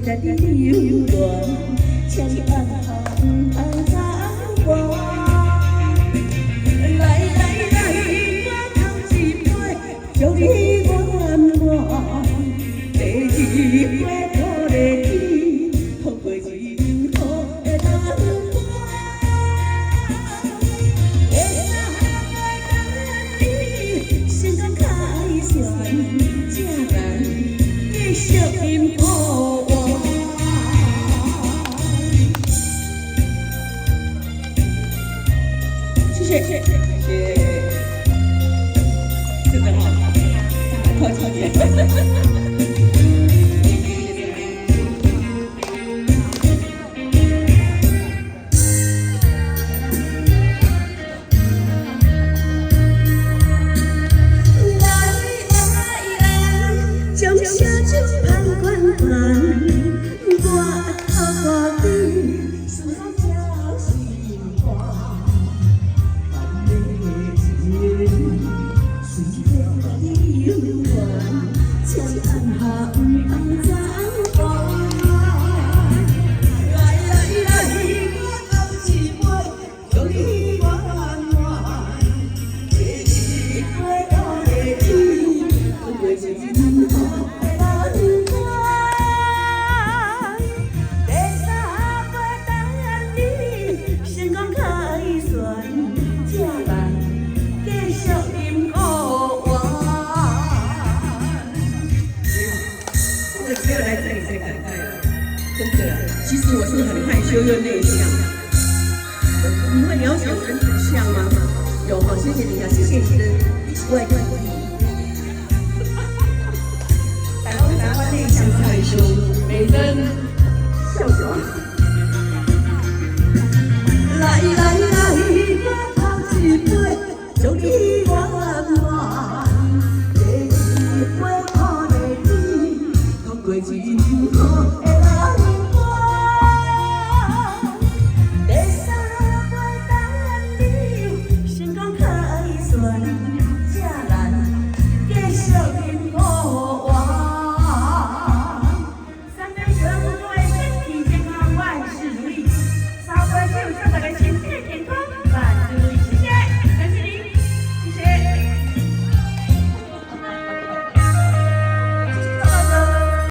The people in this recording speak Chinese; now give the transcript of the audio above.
在的游园，千万行走过。来来来，我头一杯，祝你圆满。第二杯，土地天，风过日好的人伴。心中开旋，正人继续饮好我。谢谢，谢谢，真的好，靠超姐。将下酒盼关关，我头边思叫心花。盼你一随着你游园，将暗下红灯走来来来，我头一杯，祝你圆满。第二杯土地天，风过日好。只有来这里才敢爱了，真的。其实我是很害羞又内向。你会了解我跟很像吗？有，好，谢谢你啊，谢谢你的外观。台湾内向害羞，美珍笑爽。来来来，我头一杯，祝你圆满。第二杯土地天，风过日好。